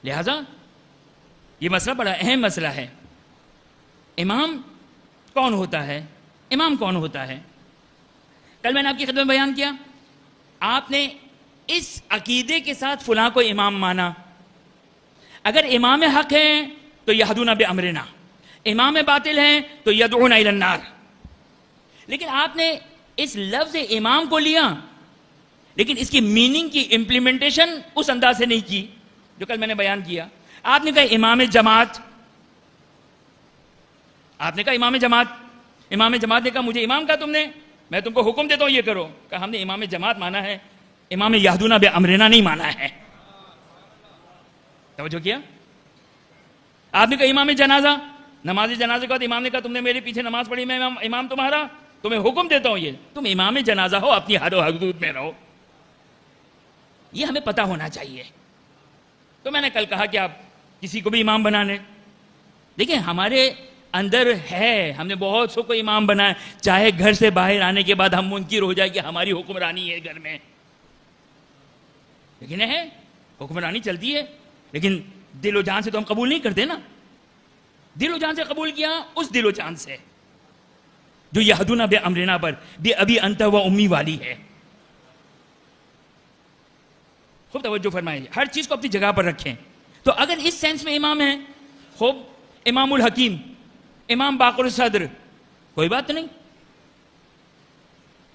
لہذا یہ مسئلہ بڑا اہم مسئلہ ہے. امام کون ہوتا ہے؟ امام کون ہوتا ہے؟ کل میں نے آپ کی خدمت میں بیان کیا، آپ نے اس عقیدے کے ساتھ فلاں کو امام مانا. اگر امام حق ہے تو یہدون بامرنا، امام باطل ہیں تو یدعون الی النار. لیکن آپ نے اس لفظ امام کو لیا، لیکن اس کی میننگ کی امپلیمنٹیشن اس انداز سے نہیں کی جو کل میں نے بیان کیا. آپ نے کہا امام جماعت، آپ نے کہا امام جماعت، امام جماعت نے کہا مجھے امام کہا تم نے، میں تم کو حکم دیتا ہوں یہ کرو. کہا ہم نے امام جماعت مانا ہے، امام یہدون بامرنا نہیں مانا ہے. توجہ کیا؟ آپ نے کہا امام جنازہ، نماز جنازے کا، امام نے کہا تم نے میرے پیچھے نماز پڑھی، میں امام تمہارا، تمہیں حکم دیتا ہوں یہ، تم امام جنازہ ہو، اپنی حد و حدود میں رہو. یہ ہمیں پتہ ہونا چاہیے. تو میں نے کل کہا کہ آپ کسی کو بھی امام بنا لیں، دیکھیں ہمارے اندر ہے، ہم نے بہت سو کو امام بنایا، چاہے گھر سے باہر آنے کے بعد ہم منکر ہو جائے کہ ہماری حکمرانی ہے گھر میں، لیکن ہے حکمرانی چلتی ہے، لیکن دل و جان سے تو ہم قبول نہیں کرتے نا. دل و جان سے قبول کیا اس دل و جان سے جو یہدون بامرنا پر بی ابی انت و امی والی ہے. خوب توجہ فرمائیں، ہر چیز کو اپنی جگہ پر رکھیں. تو اگر اس سینس میں امام ہے، خوب امام الحکیم، امام باقر الصدر، کوئی بات نہیں،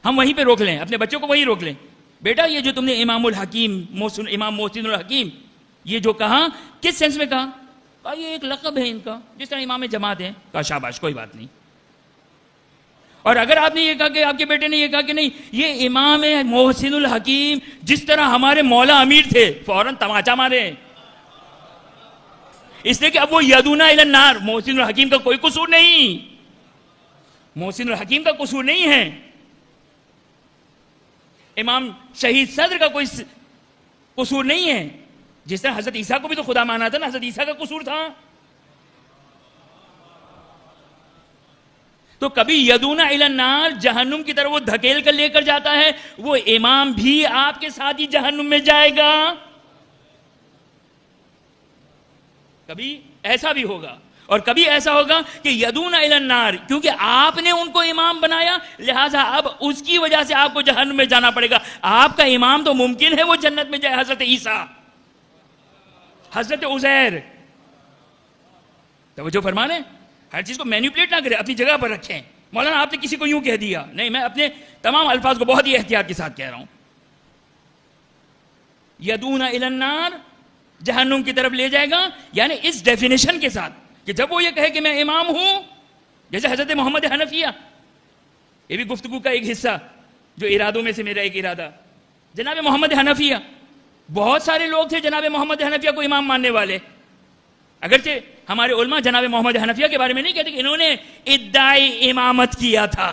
ہم وہیں پہ روک لیں، اپنے بچوں کو وہیں روک لیں. بیٹا یہ جو تم نے امام الحکیم، امام محسن الحکیم، یہ جو کہا کس سینس میں کہا؟ کہا یہ ایک لقب ہے ان کا، جس طرح امام جماعت ہے. کہا شاباش، کوئی بات نہیں. اور اگر آپ نے یہ کہا کہ آپ کے بیٹے نے یہ کہا کہ نہیں یہ امام محسن الحکیم جس طرح ہمارے مولا امیر تھے، فوراً تماچا مارے، اس لیے کہ اب وہ یدعون الی النار. محسن الحکیم کا کوئی قصور نہیں، محسن الحکیم کا قصور نہیں ہے. امام شہید صدر کا کوئی قصور نہیں ہے. جس طرح حضرت عیسیٰ کو بھی تو خدا مانا تھا نا، حضرت عیسیٰ کا قصور تھا. تو کبھی یدعون الی النار، جہنم کی طرف وہ دھکیل کر لے کر جاتا ہے، وہ امام بھی آپ کے ساتھ ہی جہنم میں جائے گا. کبھی ایسا بھی ہوگا، اور کبھی ایسا ہوگا کہ یدعون الی النار، کیونکہ آپ نے ان کو امام بنایا، لہٰذا اب اس کی وجہ سے آپ کو جہنم میں جانا پڑے گا. آپ کا امام تو ممکن ہے وہ جنت میں جائے، حضرت عیسیٰ، حضرت عزیر. توجہ فرما لیں، ہر چیز کو مینیپولیٹ نہ کریں، اپنی جگہ پر رکھیں. مولانا آپ نے کسی کو یوں کہہ دیا، نہیں، میں اپنے تمام الفاظ کو بہت ہی احتیاط کے ساتھ کہہ رہا ہوں. یدعون الی النار، جہنم کی طرف لے جائے گا، یعنی اس ڈیفینیشن کے ساتھ کہ جب وہ یہ کہے کہ میں امام ہوں، جیسے حضرت محمد حنفیہ، یہ بھی گفتگو کا ایک حصہ جو ارادوں میں سے میرا ایک ارادہ. جناب محمد حنفیہ، بہت سارے لوگ تھے جناب محمد حنفیہ کو امام ماننے والے، اگرچہ ہمارے علماء جناب محمد حنفیہ کے بارے میں نہیں کہتے کہ انہوں نے ادعائی امامت کیا تھا.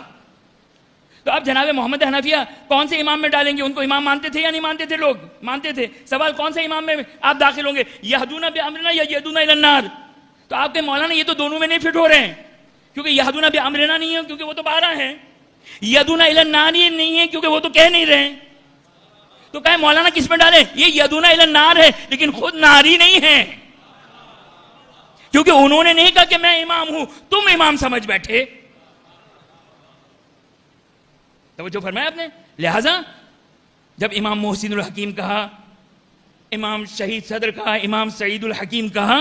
تو اب جناب محمد حنفیہ کون سے امام میں ڈالیں گے؟ ان کو امام مانتے تھے یا نہیں مانتے تھے؟ لوگ مانتے تھے. سوال کون سے امام میں آپ داخل ہوں گے، یہدون بامرنا یا یدعون الی النار؟ تو آپ کے مولانا یہ تو دونوں میں نہیں فٹ ہو رہے ہیں، کیونکہ یہدون بامرنا نہیں ہے کیونکہ وہ تو 12 ہیں، یدعون الی النار یہ نہیں ہے کیونکہ وہ تو کہہ نہیں رہے. تو کہے مولانا کس میں ڈالیں؟ یہ یدعون الی النار ہے لیکن خود ناری نہیں ہے، کیونکہ انہوں نے نہیں کہا کہ میں امام ہوں، تم امام سمجھ بیٹھے. توجہ فرمایا آپ نے. لہذا جب امام محسن الحکیم کہا، امام شہید صدر کہا، امام سعید الحکیم کہا،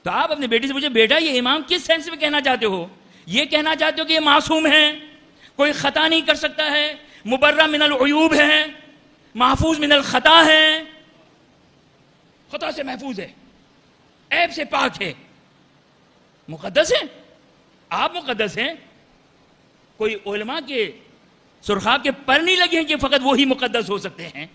تو آپ اپنے بیٹے سے پوچھے بیٹا یہ امام کس سینس میں کہنا چاہتے ہو؟ یہ کہنا چاہتے ہو کہ یہ معصوم ہے، کوئی خطا نہیں کر سکتا ہے، مبرہ من العیوب ہے، محفوظ من الخطا ہے، خطا سے محفوظ ہے، عیب سے پاک ہے، مقدس ہے؟ آپ مقدس ہیں؟ کوئی علماء کے سرخاب کے پر نہیں لگے ہیں کہ فقط وہی مقدس ہو سکتے ہیں.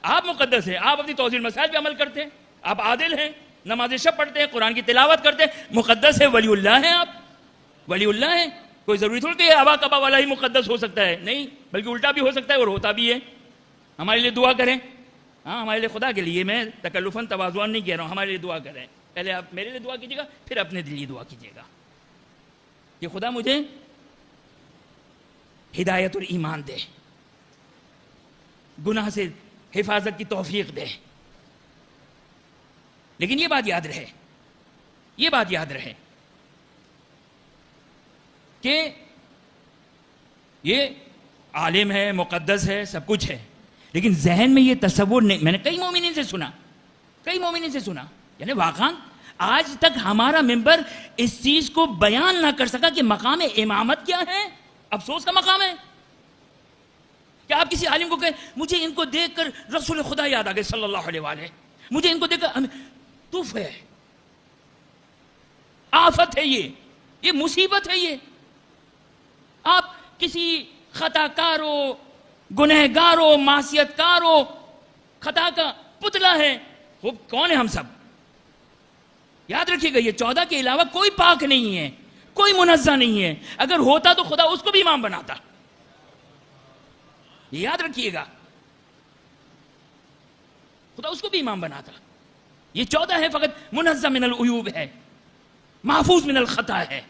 آپ مقدس ہیں، آپ اپنی توضیح المسائل پہ عمل کرتے ہیں، آپ عادل ہیں، نماز شب پڑھتے ہیں، قرآن کی تلاوت کرتے ہیں، مقدس ہے، ولی اللہ ہیں. آپ ولی اللہ ہیں. کوئی ضروری تھوڑی کہ ابا کبا والا ہی مقدس ہو سکتا ہے، نہیں، بلکہ الٹا بھی ہو سکتا ہے اور ہوتا بھی ہے. ہمارے لیے دعا کریں. ہاں، ہمارے لیے، خدا کے لیے، میں تکلفاً تواضعاً نہیں کہہ رہا ہوں، ہمارے لیے دعا کریں. پہلے آپ میرے لیے دعا کیجیے گا، پھر اپنے لیے دعا کیجیے گا کہ خدا مجھے ہدایت اور ایمان دے، گناہ سے حفاظت کی توفیق دے، لیکن یہ بات یاد رہے، یہ بات یاد رہے کہ یہ عالم ہے، مقدس ہے، سب کچھ ہے، لیکن ذہن میں یہ تصور نہیں. میں نے کئی مومنین سے سنا، یعنی واقعا آج تک ہمارا ممبر اس چیز کو بیان نہ کر سکا کہ مقام امامت کیا ہے. افسوس کا مقام ہے کہ آپ کسی عالم کو کہیں مجھے ان کو دیکھ کر رسول خدا یاد آ گئے صلی اللہ علیہ وآلہ، مجھے ان کو دیکھ کر توف ہے، آفت ہے، یہ مصیبت ہے. یہ آپ کسی خطا کارو، گنہگارو، معصیت کارو، خطا کا پتلا ہے. وہ کون ہے؟ ہم سب. یاد رکھیے گا یہ 14 کے علاوہ کوئی پاک نہیں ہے، کوئی منزہ نہیں ہے. اگر ہوتا تو خدا اس کو بھی امام بناتا. یہ یاد رکھیے گا، خدا اس کو بھی امام بناتا. یہ 14 ہے فقط منزہ من العیوب ہے، محفوظ من الخطا ہے.